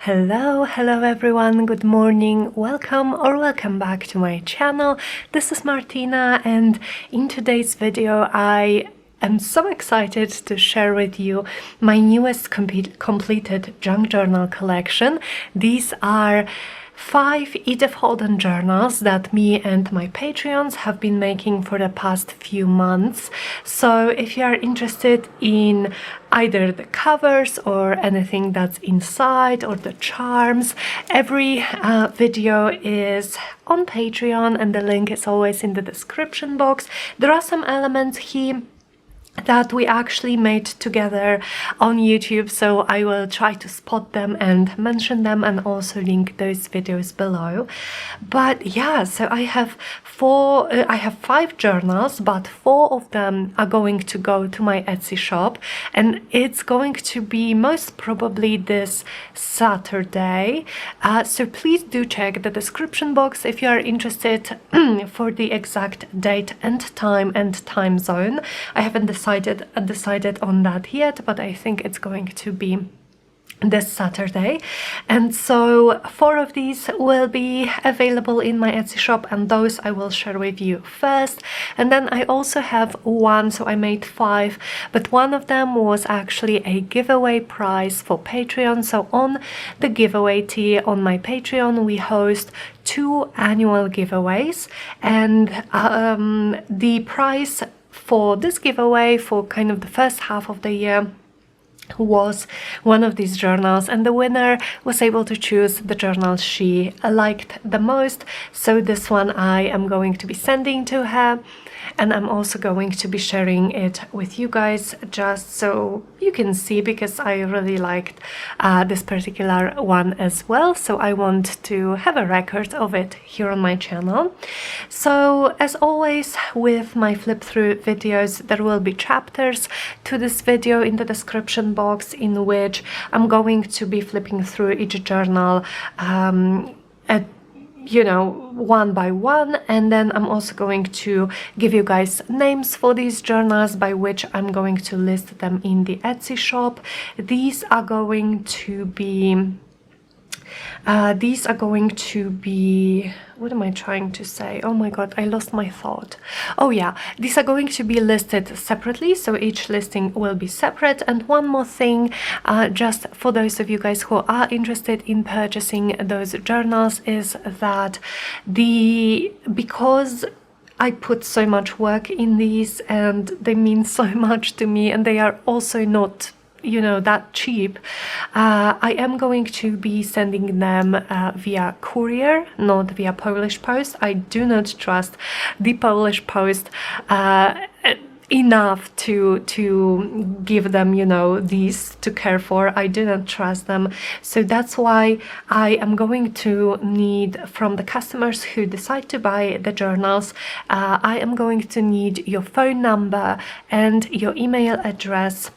Hello everyone, good morning, welcome back to my channel. This is Martyna, and in today's video I am so excited to share with you my newest completed junk journal collection. These are 5 Edith Holden journals that me and my Patreons have been making for the past few months. So if you are interested in either the covers or anything that's inside or the charms, every video is on Patreon and the link is always in the description box. There are some elements here that we actually made together on YouTube, so I will try to spot them and mention them and also link those videos below. But yeah, so I have 5 journals, but 4 of them are going to go to my Etsy shop, and it's going to be most probably this Saturday. So please do check the description box if you are interested for the exact date and time zone. I haven't decided on that yet, but I think it's going to be this Saturday. And so 4 of these will be available in my Etsy shop, and those I will share with you first. And then I also have one, so I made 5, but one of them was actually a giveaway prize for Patreon. So on the giveaway tier on my Patreon we host 2 annual giveaways, and the prize for this giveaway for kind of the first half of the year was one of these journals, and the winner was able to choose the journal she liked the most. So this one I am going to be sending to her, and I'm also going to be sharing it with you guys just so you can see, because I really liked this particular one as well, so I want to have a record of it here on my channel. So as always with my flip through videos, there will be chapters to this video in the description box in which I'm going to be flipping through each journal one by one, and then I'm also going to give you guys names for these journals by which I'm going to list them in the Etsy shop. These are going to be what am I trying to say? Oh my god, I lost my thought. Oh yeah, these are going to be listed separately, so each listing will be separate. And one more thing, just for those of you guys who are interested in purchasing those journals, is that because I put so much work in these and they mean so much to me, and they are also not that cheap, I am going to be sending them via courier, not via Polish post. I do not trust the Polish post enough to give them these to care for. I do not trust them, so that's why I am going to need, from the customers who decide to buy the journals, I am going to need your phone number and your email address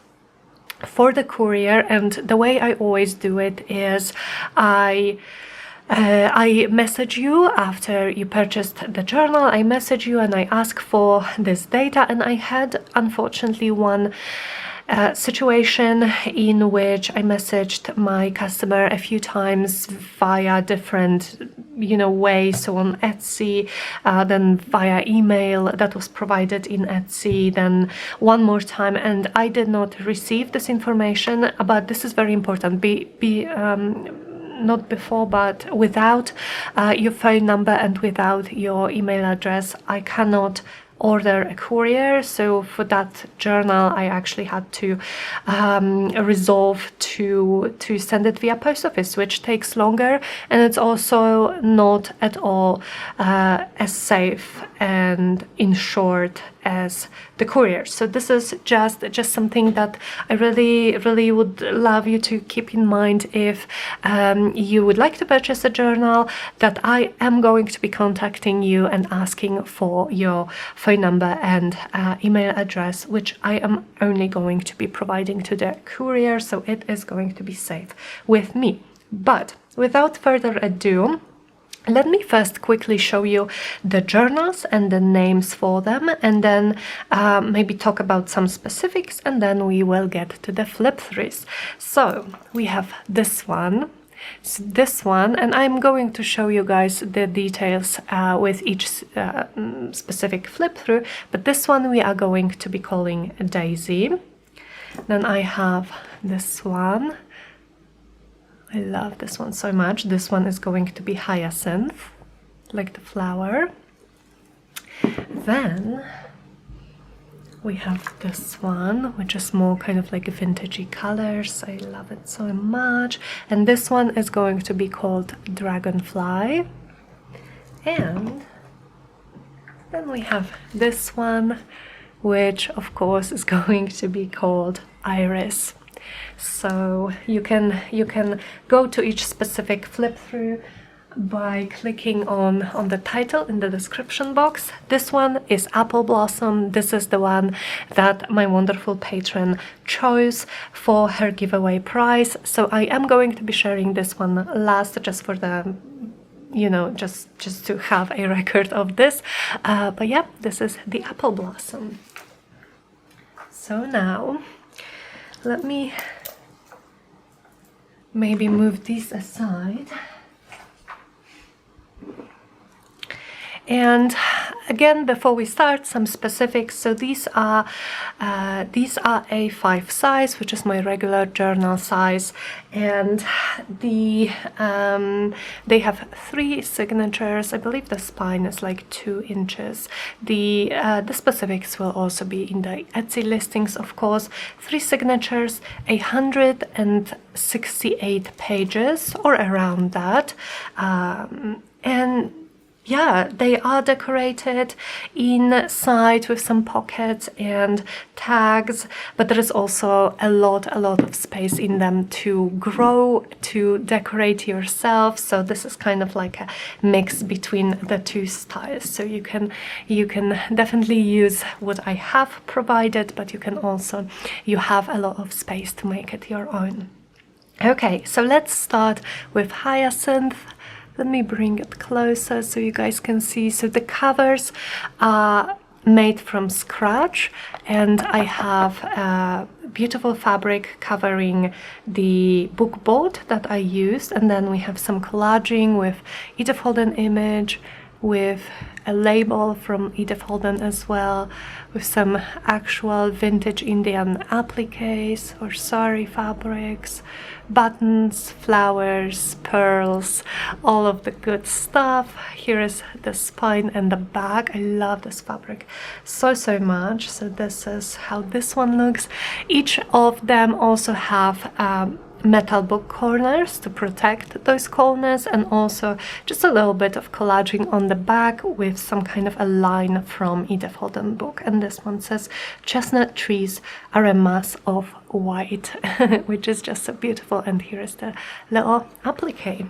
for the courier. And the way I always do it is I message you after you purchased the journal. I message you and I ask for this data. And I had unfortunately one situation in which I messaged my customer a few times via different ways, so on Etsy, then via email that was provided in Etsy, then one more time, and I did not receive this information. But this is very important. Not before, but without your phone number and without your email address, I cannot order a courier. So for that journal I actually had to resolve to send it via post office, which takes longer, and it's also not at all as safe and insured as the courier. So this is just something that I really would love you to keep in mind if you would like to purchase a journal, that I am going to be contacting you and asking for your phone number and email address, which I am only going to be providing to the courier, so it is going to be safe with me. But without further ado, let me first quickly show you the journals and the names for them, and then maybe talk about some specifics, and then we will get to the flip throughs. So we have this one. So this one, and I'm going to show you guys the details with each specific flip through, but this one we are going to be calling Daisy. Then I have this one. I love this one so much. This one is going to be Hyacinth, like the flower. Then we have this one, which is more kind of like vintagey colors. I love it so much. And this one is going to be called Dragonfly. And then we have this one, which of course is going to be called Iris. So you can go to each specific flip through by clicking on the title in the description box. This one is Apple Blossom. This is the one that my wonderful patron chose for her giveaway prize. So I am going to be sharing this one last, just for the, you know, just to have a record of this. But yeah, this is the Apple Blossom. So now let me maybe move these aside. And again, before we start, some specifics. So these are A5 size, which is my regular journal size, and they have 3 signatures. I believe the spine is like 2 inches. The specifics will also be in the Etsy listings, of course. 3 signatures, 168 pages or around that, and yeah, they are decorated inside with some pockets and tags, but there is also a lot of space in them to grow, to decorate yourself. So this is kind of like a mix between the 2 styles. So you can definitely use what I have provided, but you have a lot of space to make it your own. Okay, so let's start with Hyacinth. Let me bring it closer so you guys can see. So the covers are made from scratch, and I have a beautiful fabric covering the book board that I used, and then we have some collaging with Edith Holden image, with a label from Edith Holden as well, with some actual vintage Indian appliques or sari fabrics, buttons, flowers, pearls, all of the good stuff. Here is the spine and the back. I love this fabric so much. So this is how this one looks. Each of them also have metal book corners to protect those corners, and also just a little bit of collaging on the back with some kind of a line from Edith Holden book. And this one says, "Chestnut trees are a mass of white," which is just so beautiful. And here is the little applique.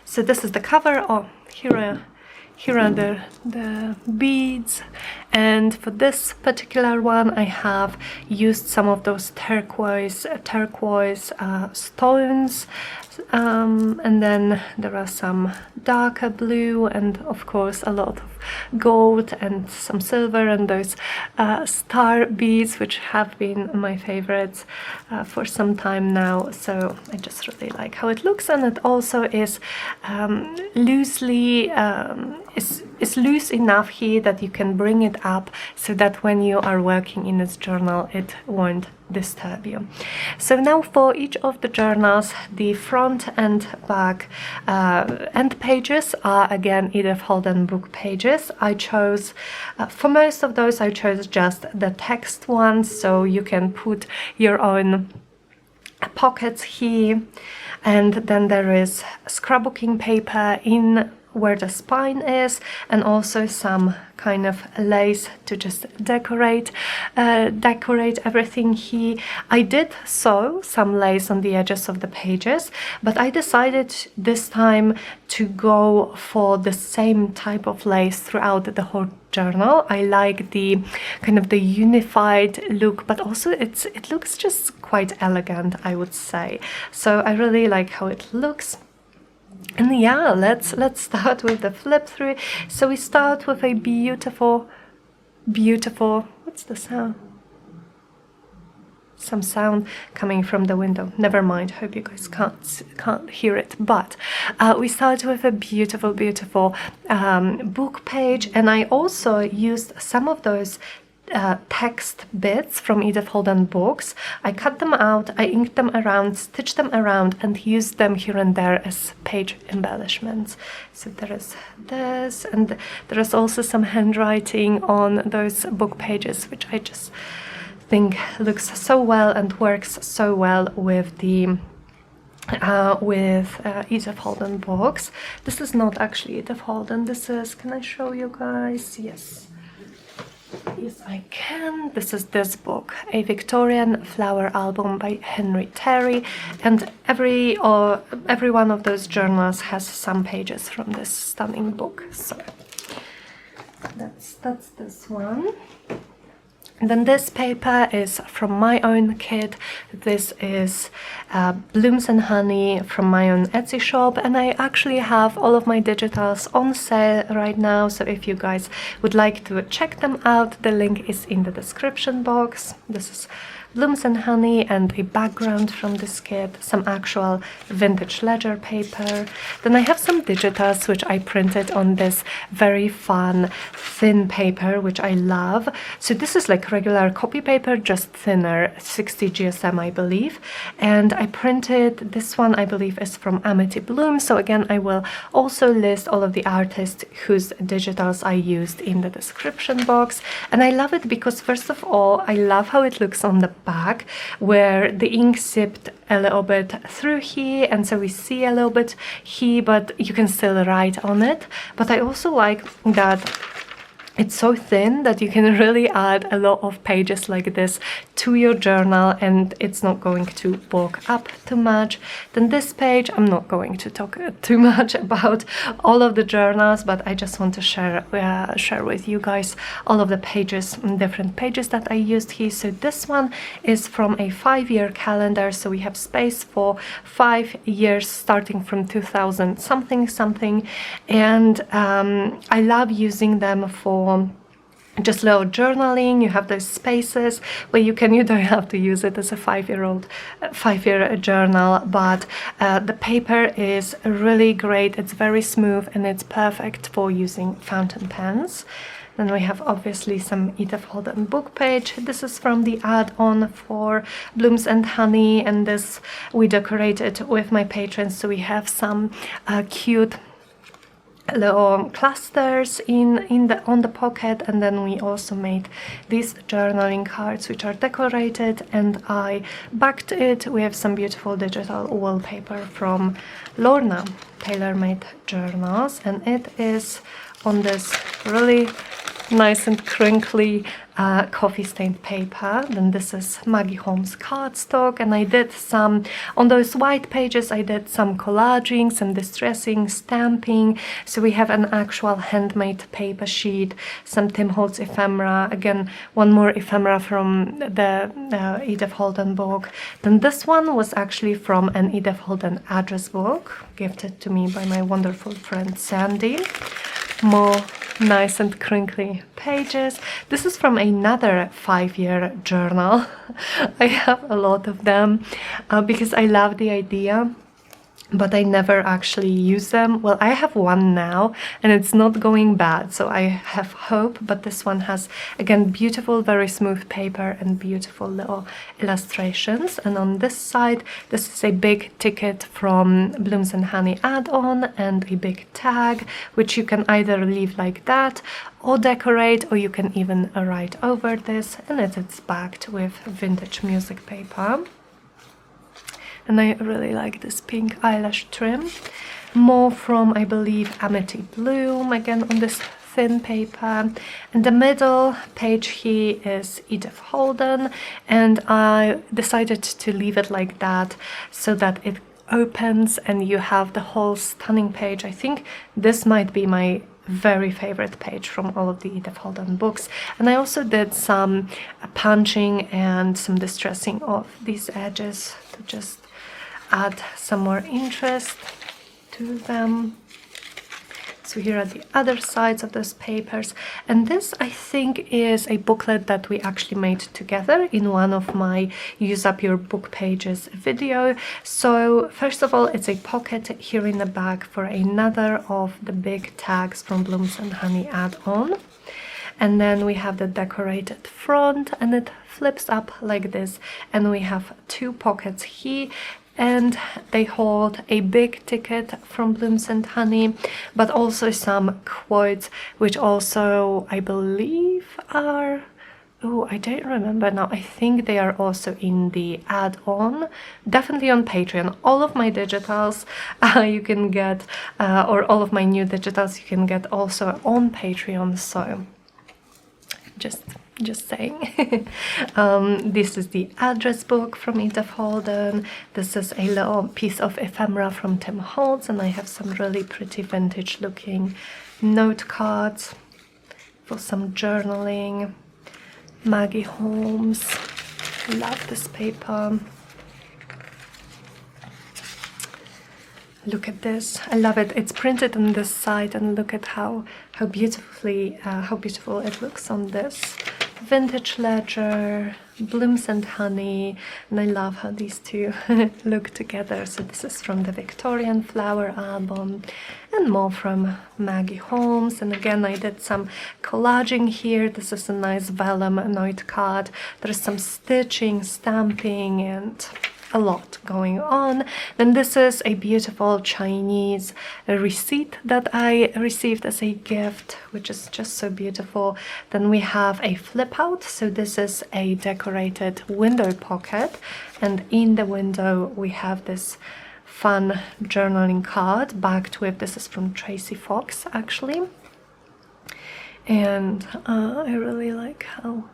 So this is the cover. Oh, here are the beads, and for this particular one I have used some of those turquoise stones, and then there are some darker blue, and of course a lot of gold and some silver, and those star beads, which have been my favorites for some time now. So I just really like how it looks, and it also is loosely is loose enough here that you can bring it up so that when you are working in this journal it won't disturb you. So now for each of the journals, the front and back end pages are again Edith Holden book pages. I chose for most of those I chose just the text ones, so you can put your own pockets here, and then there is scrapbooking paper in where the spine is, and also some kind of lace to just decorate everything here. I did sew some lace on the edges of the pages, but I decided this time to go for the same type of lace throughout the whole journal. I like the kind of the unified look, but also it looks just quite elegant, I would say. So I really like how it looks. And yeah, let's start with the flip through. So we start with a beautiful, what's the sound? some sound coming from the window. Never mind, hope you guys can't hear it. But we started with a beautiful book page, and I also used some of those text bits from Edith Holden books. I cut them out, I inked them around, stitched them around, and used them here and there as page embellishments. So there is this, and there is also some handwriting on those book pages, which I just think looks so well and works so well with the Edith Holden books. This is not actually Edith Holden. This is, can I show you guys? Yes, I can. This is this book, A Victorian Flower Album by Henry Terry, and every one of those journals has some pages from this stunning book. So that's this one. And then this paper is from my own kit. This is Blooms and Honey from my own Etsy shop, and I actually have all of my digitals on sale right now, so if you guys would like to check them out, the link is in the description box. This is Blooms and Honey and a background from this kit, some actual vintage ledger paper. Then I have some digitals which I printed on this very fun thin paper, which I love. So this is like regular copy paper, just thinner, 60 GSM I believe. And I printed this one, I believe is from AmityBloom. So again, I will also list all of the artists whose digitals I used in the description box. And I love it because first of all, I love how it looks on the back, where the ink sipped a little bit through here, and so we see a little bit here, but you can still write on it. But I also like that it's so thin that you can really add a lot of pages like this to your journal, and it's not going to bulk up too much. Then this page, I'm not going to talk too much about all of the journals, but I just want to share with you guys all of the pages, different pages that I used here. So this one is from a 5-year calendar, so we have space for 5 years starting from 2000 something, and I love using them for just little journaling. You have those spaces where you don't have to use it as a 5-year journal, but the paper is really great. It's very smooth and it's perfect for using fountain pens. Then we have obviously some Edith Holden book page. This is from the add-on for Blooms and Honey, and this we decorated with my patrons, so we have some cute little clusters on the pocket, and then we also made these journaling cards which are decorated, and I backed it with some beautiful digital wallpaper from Lorna TaylorMadeJournals, and it is on this really nice and crinkly coffee stained paper. Then this is Maggie Holmes cardstock, and I did some on those white pages. I did some collaging, some distressing, stamping, so we have an actual handmade paper sheet, some Tim Holtz ephemera, again one more ephemera from the Edith Holden book. Then this one was actually from an Edith Holden address book gifted to me by my wonderful friend Sandy. More nice and crinkly pages. This is from another 5-year journal. I have a lot of them because I love the idea, but I never actually use them. Well, I have one now and it's not going bad, so I have hope. But this one has, again, beautiful, very smooth paper and beautiful little illustrations. And on this side, this is a big ticket from Blooms and Honey add-on and a big tag, which you can either leave like that or decorate, or you can even write over this, and it's backed with vintage music paper. And I really like this pink eyelash trim. More from, I believe, AmityBloom, again on this thin paper. And the middle page here is Edith Holden, and I decided to leave it like that so that it opens and you have the whole stunning page. I think this might be my very favorite page from all of the Edith Holden books. And I also did some punching and some distressing of these edges to just add some more interest to them. So here are the other sides of those papers, and this I think is a booklet that we actually made together in one of my Use Up Your Book Pages video. So first of all, it's a pocket here in the back for another of the big tags from Blooms and Honey add-on. And then we have the decorated front, and it flips up like this, and we have two pockets here, and they hold a big ticket from Blooms and Honey, but also some quotes, which also I believe are, oh, I don't remember now, I think they are also in the add-on, definitely on Patreon. All of my digitals you can get, or all of my new digitals you can get also on Patreon, so just saying. This is the address book from Edith Holden. This is a little piece of ephemera from Tim Holtz, and I have some really pretty vintage looking note cards for some journaling. Maggie Holmes, love this paper. Look at this, I love it. It's printed on this side, and look at how beautiful it looks on this. Vintage ledger, Blooms and Honey, and I love how these two look together. So this is from the Victorian Flower album, and more from Maggie Holmes. And again, I did some collaging here. This is a nice vellum note card. There's some stitching, stamping, and a lot going on. Then this is a beautiful Chinese receipt that I received as a gift, which is just so beautiful. Then we have a flip out, so this is a decorated window pocket, and in the window we have this fun journaling card backed with, this is from Tracy Fox actually, and I really like how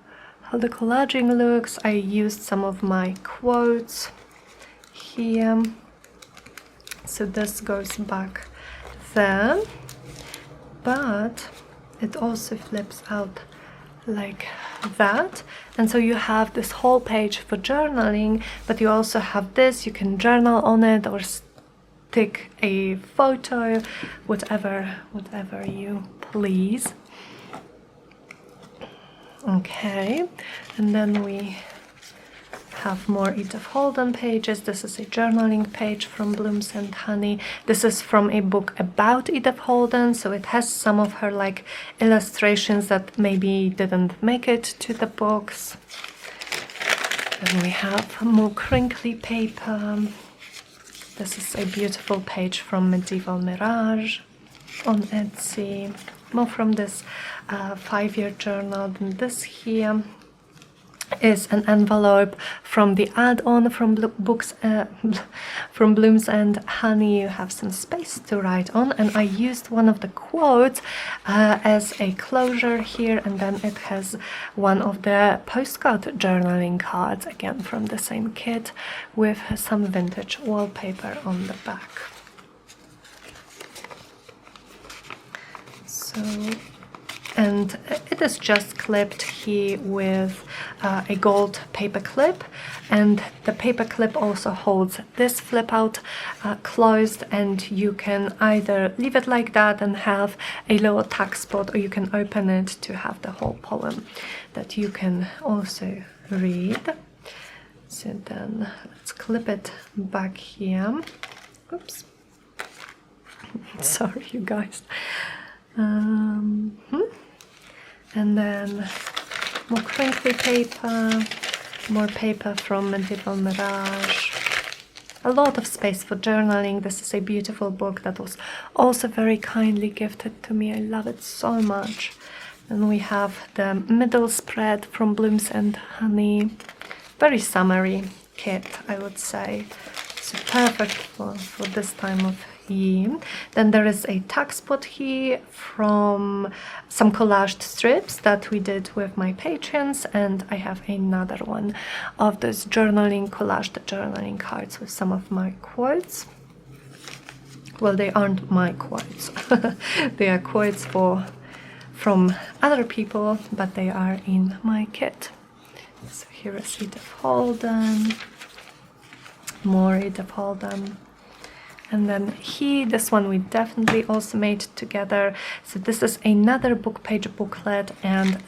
the collaging looks. I used some of my quotes here, so this goes back there, but it also flips out like that, and so you have this whole page for journaling, but you also have this, you can journal on it or stick a photo, whatever you please. Okay, and then we have more Edith Holden pages. This is a journaling page from Blooms and Honey. This is from a book about Edith Holden, so it has some of her like illustrations that maybe didn't make it to the books. Then we have more crinkly paper. This is a beautiful page from MedievalMirage on Etsy. More from this 5-year journal. And this here is an envelope from the add-on from from Blooms and Honey. You have some space to write on, and I used one of the quotes as a closure here, and then it has one of the postcard journaling cards, again from the same kit, with some vintage wallpaper on the back. So, and it is just clipped here with a gold paper clip, and the paper clip also holds this flip out closed, and you can either leave it like that and have a little tag spot, or you can open it to have the whole poem that you can also read. So then let's clip it back here. Oops. Sorry you guys. And then more crinkly paper, more paper from MedievalMirage. A lot of space for journaling. This is a beautiful book that was also very kindly gifted to me. I love it so much. And we have the middle spread from Blooms and Honey. Very summery kit, I would say. So perfect for this time of year. Then there is a tag spot here from some collaged strips that we did with my patrons, and I have another one of those journaling collaged journaling cards with some of my quotes. Well, they aren't my quotes. They are quotes from other people, but they are in my kit. So here is Edith Holden, more Edith Holden. And then here, this one we definitely also made together. So this is another book page booklet, and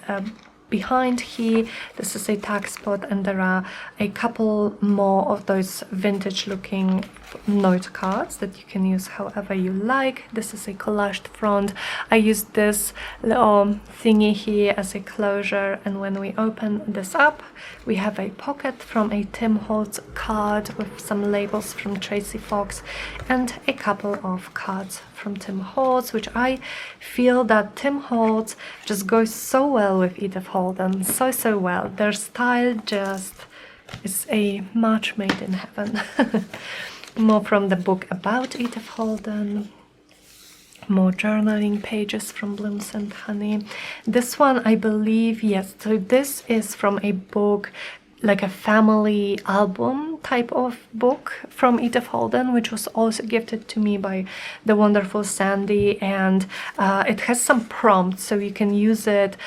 behind here, this is a tag spot, and there are a couple more of those vintage looking note cards that you can use however you like. This is a collaged front. I used this little thingy here as a closure, and when we open this up, we have a pocket from a Tim Holtz card with some labels from Tracy Fox and a couple of cards from Tim Holtz, which I feel that Tim Holtz just goes so well with Edith Holden, so well. Their style just is a match made in heaven. More from the book about Edith Holden. More journaling pages from Blooms and Honey. This one, I believe, yes, so this is from a book, like a family album type of book from Edith Holden, which was also gifted to me by the wonderful Sandy, and it has some prompts, so you can use it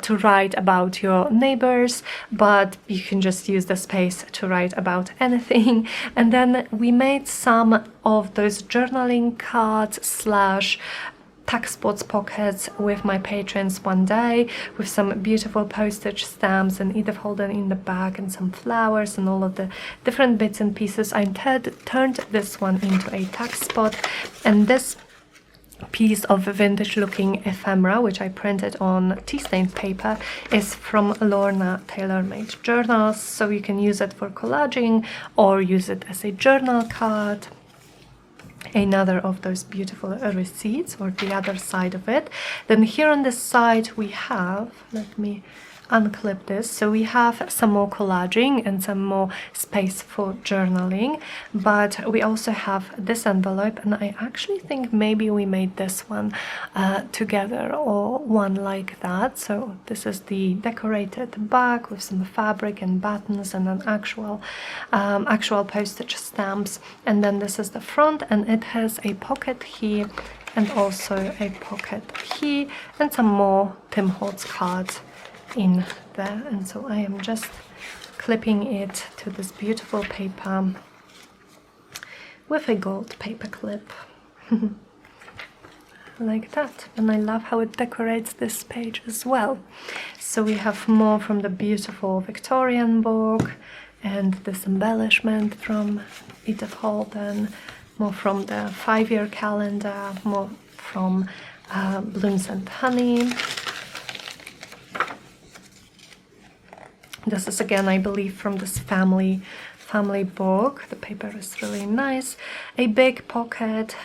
to write about your neighbors, but you can just use the space to write about anything. And then we made some of those journaling cards slash tag spots pockets with my patrons one day, with some beautiful postage stamps and Edith Holden in the back and some flowers and all of the different bits and pieces. I turned this one into a tag spot, and this piece of vintage looking ephemera, which I printed on tea stained paper, is from Lorna TaylorMadeJournals, so you can use it for collaging or use it as a journal card. Another of those beautiful receipts, or the other side of it. Then here on this side we have, let me unclip this, so we have some more collaging and some more space for journaling, but we also have this envelope, and I actually think maybe we made this one together, or one like that. So this is the decorated back with some fabric and buttons and an actual postage stamps, and then this is the front, and it has a pocket here and also a pocket here, and some more Tim Holtz cards in there. And so I am just clipping it to this beautiful paper with a gold paper clip. Like that. And I love how it decorates this page as well. So we have more from the beautiful Victorian book, and this embellishment from Edith Holden, more from the 5-year calendar, more from Blooms and Honey. This is again, I believe, from this family book. The paper is really nice. A big pocket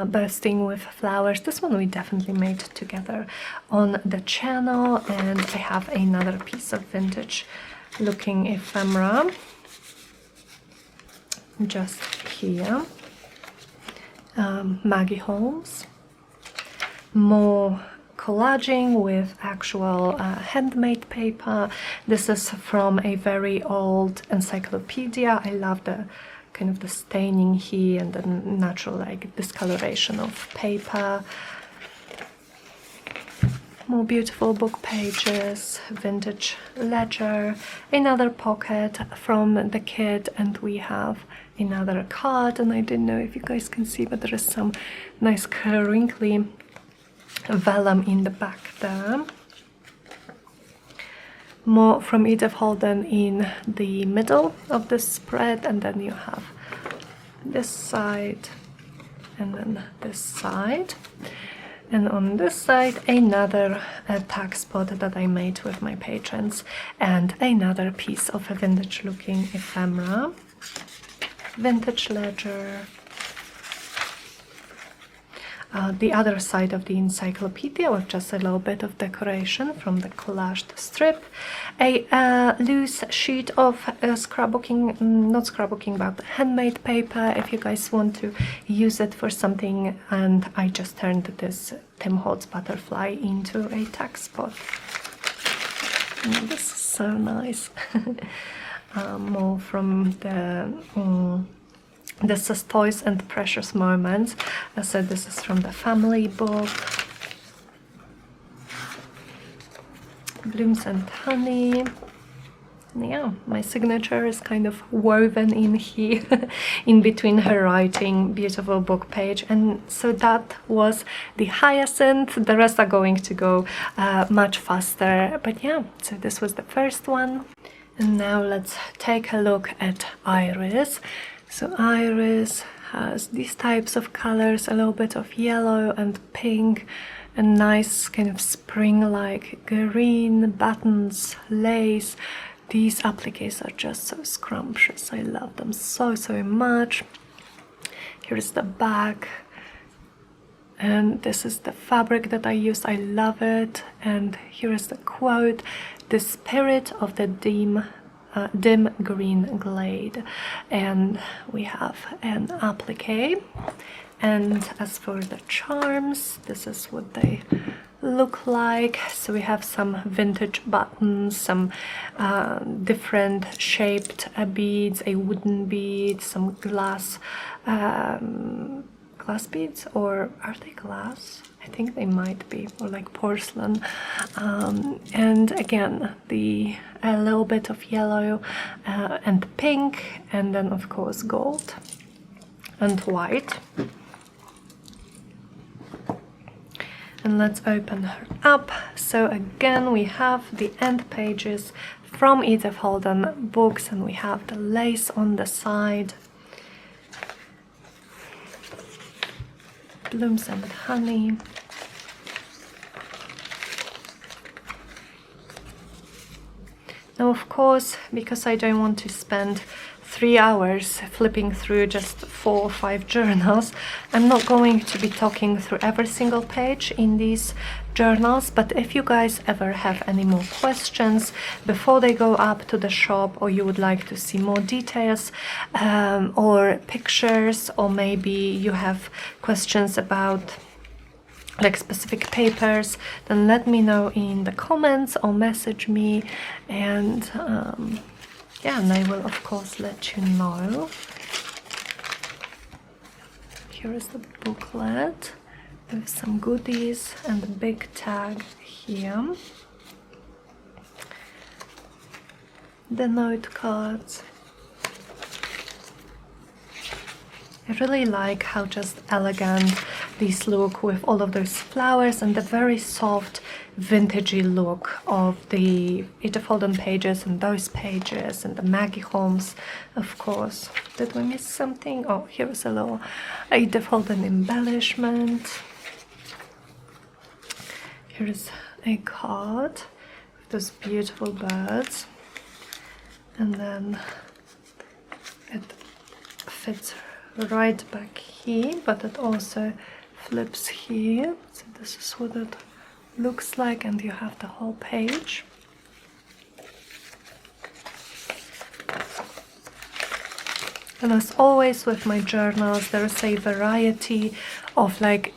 bursting with flowers. This one we definitely made together on the channel. And I have another piece of vintage looking ephemera just here. Maggie Holmes. More collaging with actual handmade paper. This is from a very old encyclopedia. I love the kind of the staining here and the natural like discoloration of paper. More beautiful book pages, vintage ledger, another pocket from the kit, and we have another card, and I don't know if you guys can see, but there is some nice wrinkly vellum in the back there. More from Edith Holden in the middle of the spread, and then you have this side and then this side, and on this side another tag spot that I made with my patrons, and another piece of a vintage looking ephemera, vintage ledger. The other side of the encyclopedia with just a little bit of decoration from the collaged strip, a loose sheet of scrapbooking, not scrapbooking, but handmade paper if you guys want to use it for something, and I just turned this Tim Holtz butterfly into a tag spot. And this is so nice. More from the this is Toys and Precious Moments. So this is from the family book. Blooms and Honey. yeah, my signature is kind of woven in here in between her writing. Beautiful book page. And so that was the Hyacinth. The rest are going to go much faster, but yeah, so this was the first one. And now let's take a look at Iris. So Iris has these types of colors, a little bit of yellow and pink, a nice kind of spring-like green, buttons, lace. These appliques are just so scrumptious. I love them so much. Here's the back, and this is the fabric that I use. I love it. And here is the quote: "The spirit of the dim green glade." And we have an applique. And as for the charms, this is what they look like. So we have some vintage buttons, some different shaped beads, a wooden bead, some glass beads, or are they glass? I think they might be, or like porcelain. And again, a little bit of yellow and pink, and then of course gold and white. And let's open her up. So again, we have the end pages from Edith Holden books, and we have the lace on the side. Blooms and honey. Now, of course, because I don't want to spend 3 hours flipping through just 4 or 5 journals, I'm not going to be talking through every single page in these journals. But if you guys ever have any more questions before they go up to the shop, or you would like to see more details or pictures, or maybe you have questions about like specific papers, then let me know in the comments or message me, and yeah, and I will of course let you know. Here is the booklet with some goodies and a big tag here. The note cards. I really like how just elegant these look with all of those flowers and the very soft vintagey look of the Edith Holden pages and those pages, and the Maggie Holmes, of course. Did we miss something? Oh, here is a little Edith Holden embellishment. Here is a card with those beautiful birds, and then it fits right back here, but it also flips here. So this is what it looks like, and you have the whole page. And as always with my journals, there is a variety of, like,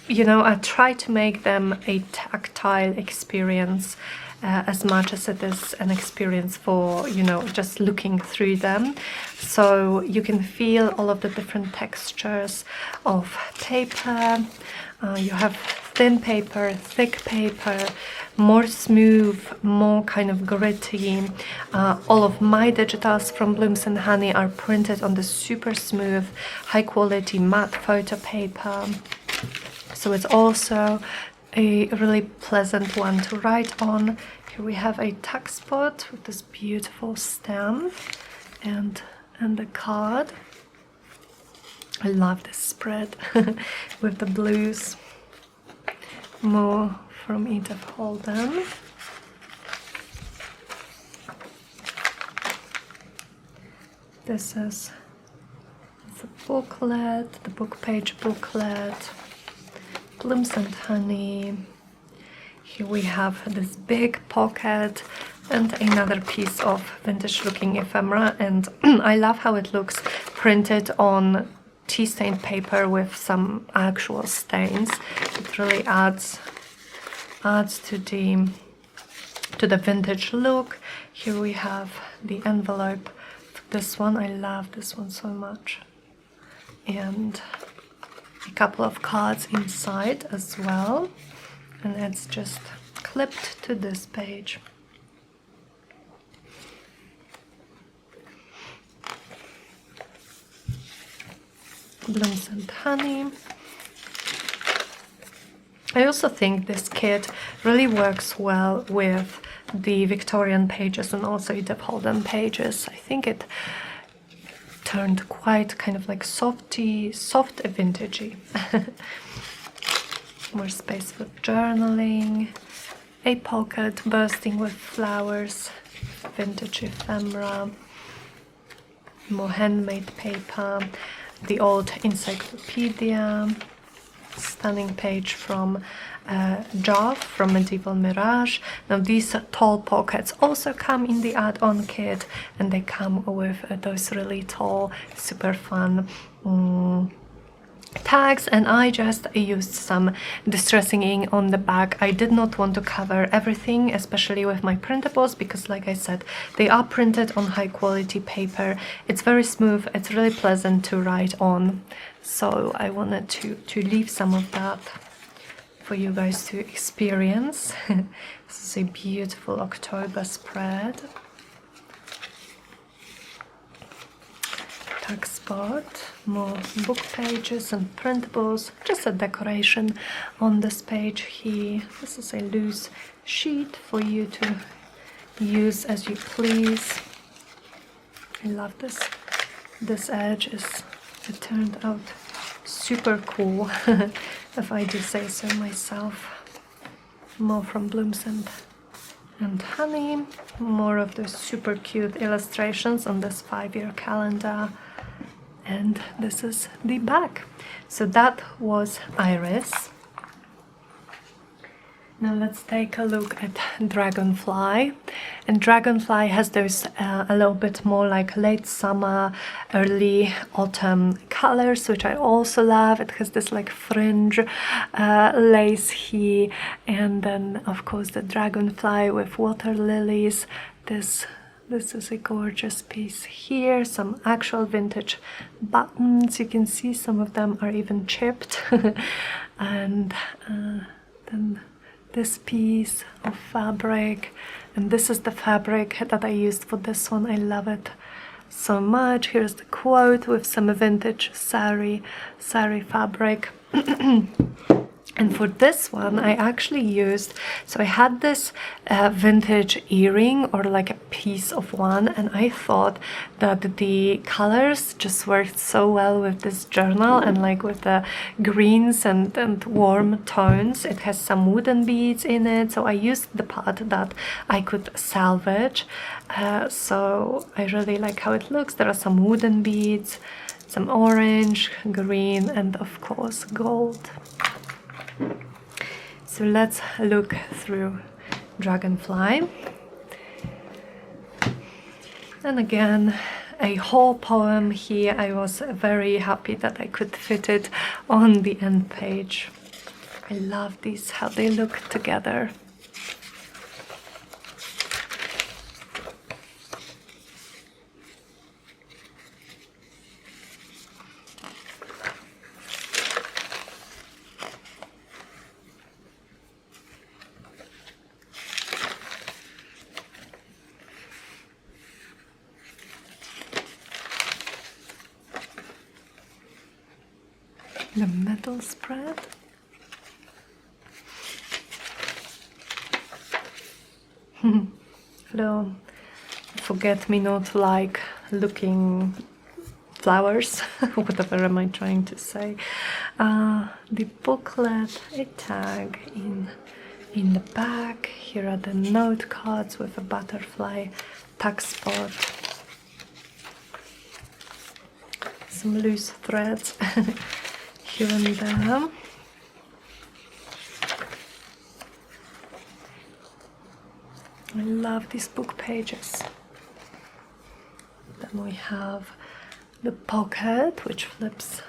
you know, I try to make them a tactile experience as much as it is an experience for, you know, just looking through them. So you can feel all of the different textures of paper. You have thin paper, thick paper, more smooth, more kind of gritty. All of my digitals from Blooms and Honey are printed on the super smooth, high quality matte photo paper. So it's also a really pleasant one to write on. Here we have a tuck spot with this beautiful stamp and a card. I love this spread with the blues. More from Edith Holden. This is the booklet, the book page booklet. Blooms and Honey. Here we have this big pocket and another piece of vintage looking ephemera, and I love how it looks printed on tea stained paper with some actual stains. It really adds to the vintage look. Here we have the envelope. This one, I love this one so much. And a couple of cards inside as well, and it's just clipped to this page. Blooms and Honey. I also think this kit really works well with the Victorian pages and also Edith Holden pages. I think it turned quite kind of like soft vintagey. More space for journaling, a pocket bursting with flowers, vintage ephemera, more handmade paper, the old encyclopedia, stunning page from Jove from MedievalMirage. Now these tall pockets also come in the add-on kit, and they come with those really tall, super fun tags, and I just used some distressing ink on the back. I did not want to cover everything, especially with my printables, because like I said, they are printed on high quality paper. It's very smooth, it's really pleasant to write on, so I wanted to leave some of that for you guys to experience. This is a beautiful October spread. Tag spot, more book pages and printables, just a decoration on this page here. This is a loose sheet for you to use as you please. I love this. This edge it turned out super cool, if I do say so myself. More from Blooms and Honey, more of those super cute illustrations on this 5-year calendar. And this is the back. So that was Iris. Now let's take a look at Dragonfly. And Dragonfly has those a little bit more like late summer, early autumn colors, which I also love. It has this like fringe lace here, and then of course the Dragonfly with water lilies. This is a gorgeous piece here, some actual vintage buttons. You can see some of them are even chipped. And then this piece of fabric, and this is the fabric that I used for this one. I love it so much. Here's the quote with some vintage sari fabric. And for this one, I actually used, so I had this vintage earring, or like a piece of one, and I thought that the colors just worked so well with this journal, and like with the greens and warm tones. It has some wooden beads in it, so I used the part that I could salvage. So I really like how it looks. There are some wooden beads, some orange, green, and of course gold. So let's look through Dragonfly. And again, a whole poem here. I was very happy that I could fit it on the end page. I love these, how they look together. The metal spread. Little forget-me-not like looking flowers. Whatever am I trying to say? The booklet, a tag in the back. Here are the note cards with a butterfly tag spot. Some loose threads here and there. I love these book pages. Then we have the pocket, which flips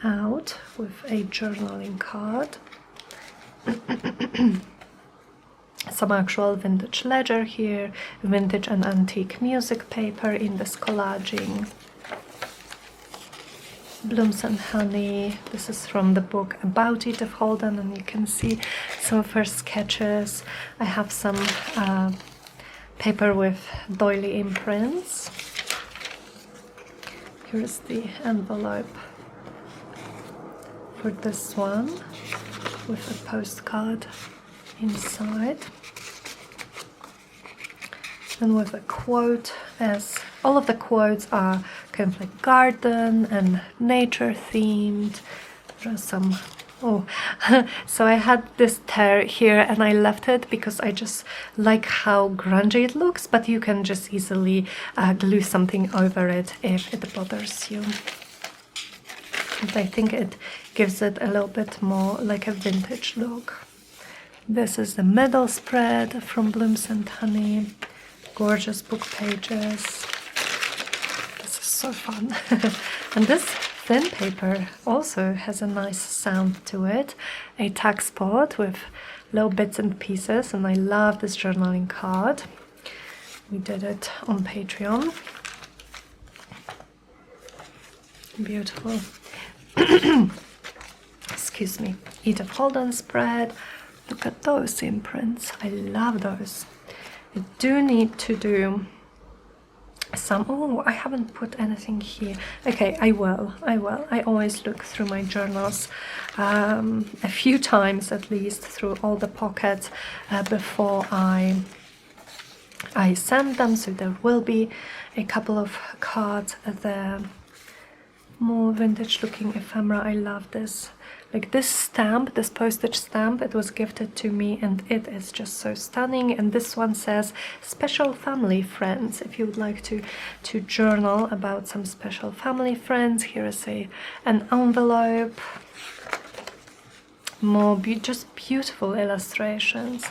out with a journaling card. Some actual vintage ledger here, vintage and antique music paper in this collaging. Blooms and Honey. This is from the book about Edith Holden, and you can see some of her sketches. I have some paper with doily imprints. Here's the envelope for this one with a postcard inside. And with a quote, as all of the quotes are kind of like garden and nature themed. There are some, oh, so I had this tear here and I left it because I just like how grungy it looks, but you can just easily glue something over it if it bothers you. And I think it gives it a little bit more like a vintage look. This is the middle spread from Blooms and Honey. Gorgeous book pages. This is so fun. And this thin paper also has a nice sound to it. A tack spot with little bits and pieces, and I love this journaling card. We did it on Patreon. Beautiful. Excuse me. Edith Holden spread. Look at those imprints. I love those. I do need to do some, oh, I haven't put anything here. Okay, I will. I always look through my journals a few times at least, through all the pockets before I send them, so there will be a couple of cards there. More vintage looking ephemera. I love this. Like this stamp, this postage stamp, it was gifted to me and it is just so stunning. And this one says special family friends. If you would like to journal about some special family friends, here is an envelope. More just beautiful illustrations.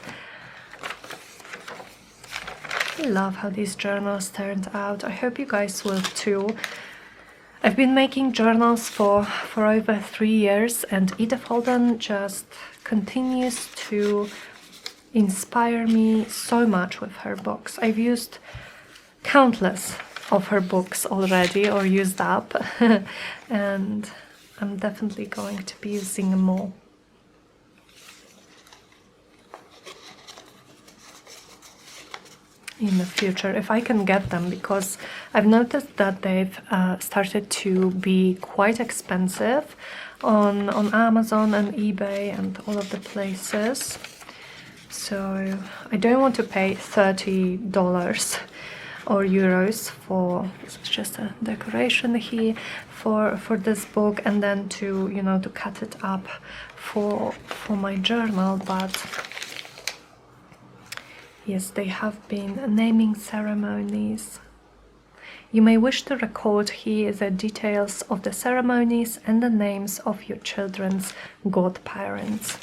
I love how these journals turned out. I hope you guys will too. I've been making journals for over 3 years, and Edith Holden just continues to inspire me so much with her books. I've used countless of her books already, or used up, and I'm definitely going to be using more. In the future, if I can get them, because I've noticed that they've started to be quite expensive on Amazon and eBay and all of the places. So I don't want to pay $30 or euros for, this is just a decoration here, for this book, and then to, you know, to cut it up for my journal. But yes, they have been naming ceremonies. You may wish to record here the details of the ceremonies and the names of your children's godparents.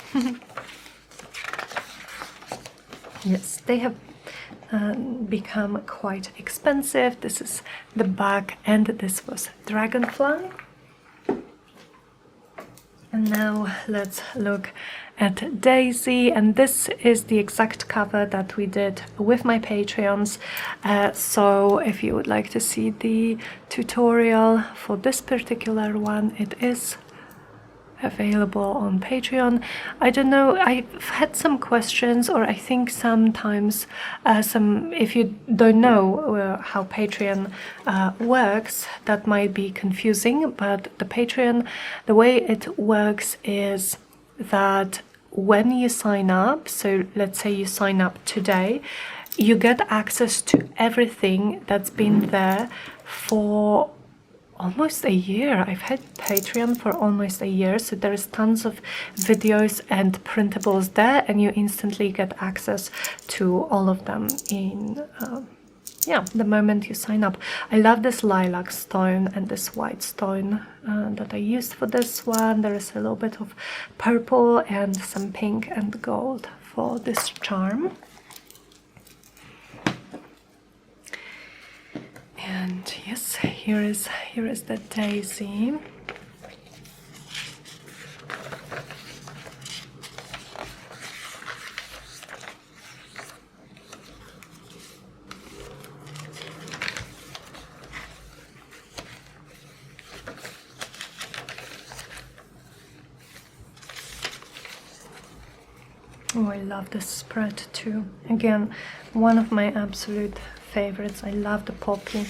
Yes, they have become quite expensive. This is the back, and this was Dragonfly. And now let's look at Daisy, and this is the exact cover that we did with my Patreons. So if you would like to see the tutorial for this particular one, it is available on Patreon. I don't know, I've had some questions, or I think sometimes if you don't know how Patreon works, that might be confusing. But the Patreon, the way it works is that when you sign up, so let's say you sign up today, you get access to everything that's been there for almost a year. I've had Patreon for almost a year, so there is tons of videos and printables there, and you instantly get access to all of them in the moment you sign up. I love this lilac stone and this white stone that I used for this one. There is a little bit of purple and some pink and gold for this charm. And yes, here is the Daisy. Oh, I love this spread too. Again, one of my absolute favorites. I love the poppy.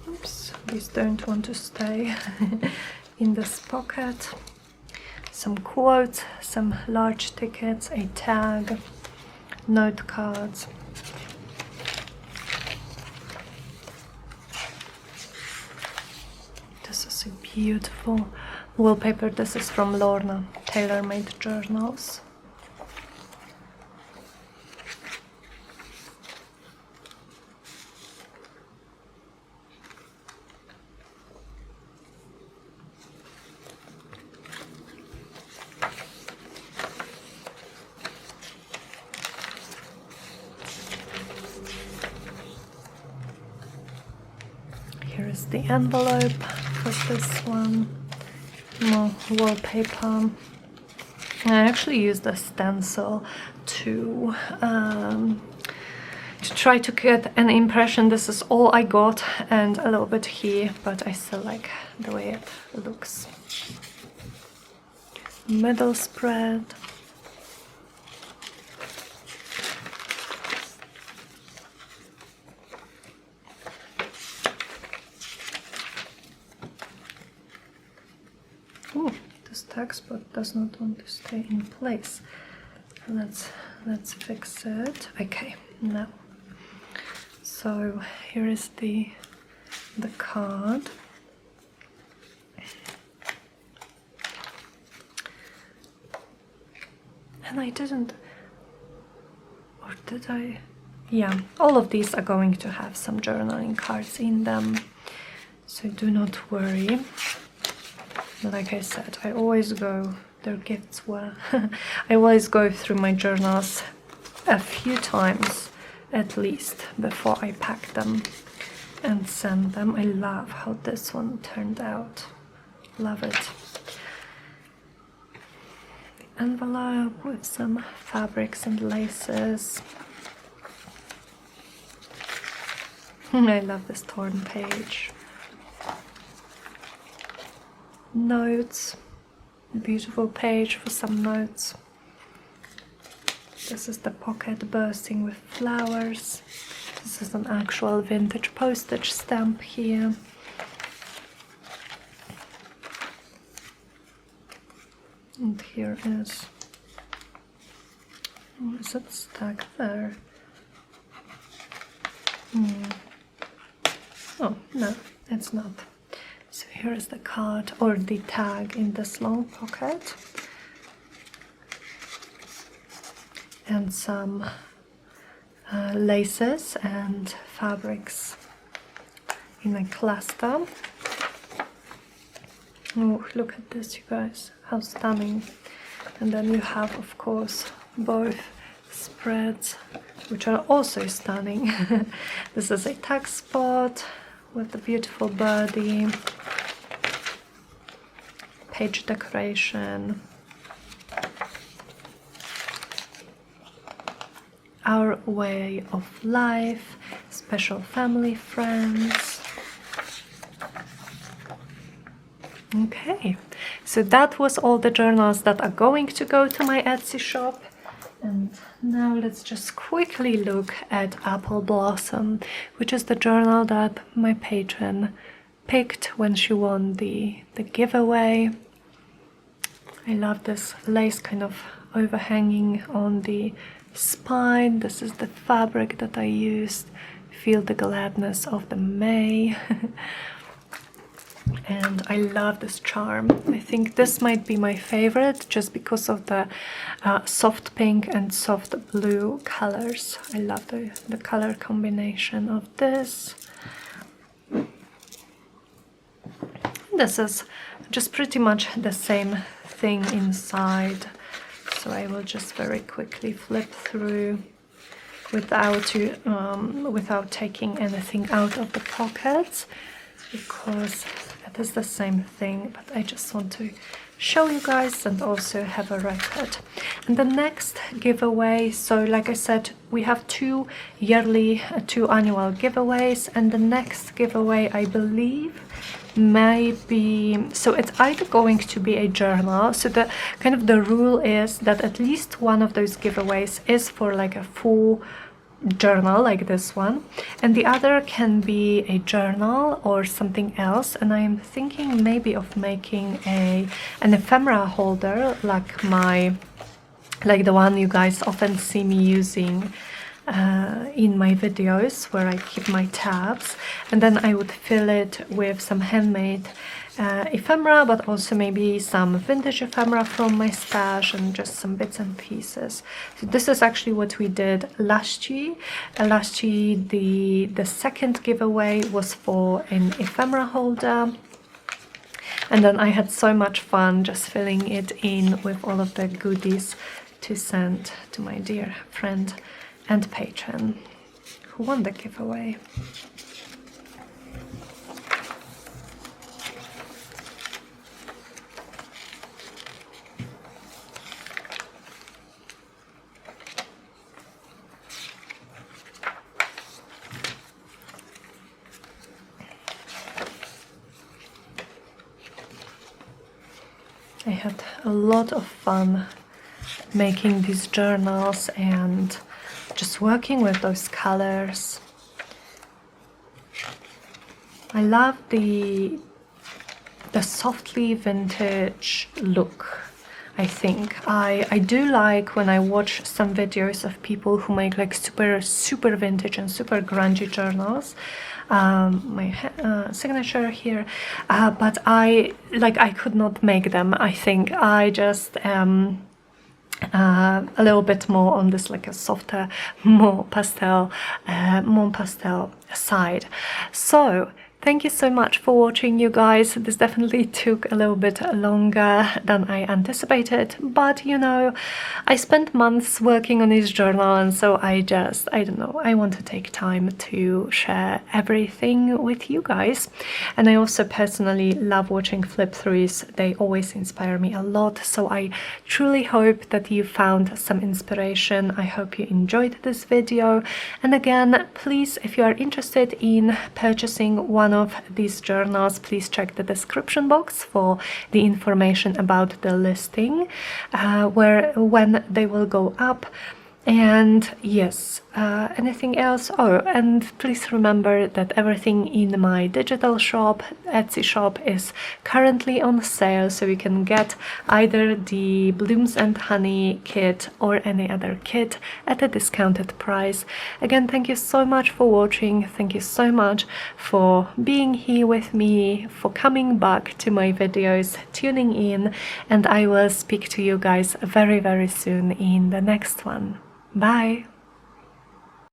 Oops, these don't want to stay in this pocket. Some quotes, some large tickets, a tag, note cards. This is a beautiful wallpaper. This is from Lorna, TaylorMadeJournals. Here is the envelope for this one. More wallpaper. I actually used a stencil to try to get an impression. This is all I got, and a little bit here, but I still like the way it looks. Middle spread. Ooh, this tag spot does not want to stay in place. Let's fix it. Okay, now. So here is the card. And I didn't, or did I? Yeah, all of these are going to have some journaling cards in them, so do not worry. Like I said, I always go, their gifts were, I always go through my journals a few times at least before I pack them and send them. I love how this one turned out. Love it. The envelope with some fabrics and laces. I love this torn page. Notes, beautiful page for some notes. This is the pocket bursting with flowers. This is an actual vintage postage stamp here. And here is, oh, is it stuck there? Oh, no, it's not. So here is the card, or the tag, in this long pocket. And some laces and fabrics in a cluster. Oh, look at this, you guys, how stunning. And then you have, of course, both spreads, which are also stunning. This is a tag spot with a beautiful birdie, page decoration, our way of life, special family, friends. Okay, so that was all the journals that are going to go to my Etsy shop. And now let's just quickly look at Apple Blossom, which is the journal that my patron picked when she won the giveaway. I love this lace kind of overhanging on the spine. This is the fabric that I used. Feel the gladness of the May. And I love this charm. I think this might be my favorite just because of the soft pink and soft blue colors. I love the color combination of this. This is just pretty much the same thing inside. So I will just very quickly flip through without taking anything out of the pockets, because it is the same thing, but I just want to show you guys and also have a record. And the next giveaway, so like I said, we have two annual giveaways, and the next giveaway, I believe, maybe, so it's either going to be a journal. So the kind of the rule is that at least one of those giveaways is for like a full journal like this one, and the other can be a journal or something else. And I am thinking maybe of making an ephemera holder like the one you guys often see me using in my videos, where I keep my tabs, and then I would fill it with some handmade ephemera, but also maybe some vintage ephemera from my stash and just some bits and pieces. So this is actually what we did last year. Last year the second giveaway was for an ephemera holder, and then I had so much fun just filling it in with all of the goodies to send to my dear friend and patron who won the giveaway. I had a lot of fun making these journals and just working with those colors. I love the softly vintage look. I think I do like when I watch some videos of people who make like super vintage and super grungy journals. My signature here, but I could not make them. I think I just a little bit more on this like a softer, more pastel side. So thank you so much for watching, you guys. This definitely took a little bit longer than I anticipated, but you know, I spent months working on this journal, and so I don't know, I want to take time to share everything with you guys. And I also personally love watching flip throughs. They always inspire me a lot, so I truly hope that you found some inspiration. I hope you enjoyed this video, and again, please, if you are interested in purchasing one of these journals, please check the description box for the information about the listing, when they will go up. And yes, anything else? Oh, and please remember that everything in my digital shop, Etsy shop, is currently on sale, so you can get either the Blooms and Honey kit or any other kit at a discounted price. Again, thank you so much for watching. Thank you so much for being here with me, for coming back to my videos, tuning in, and I will speak to you guys very, very soon in the next one. Bye!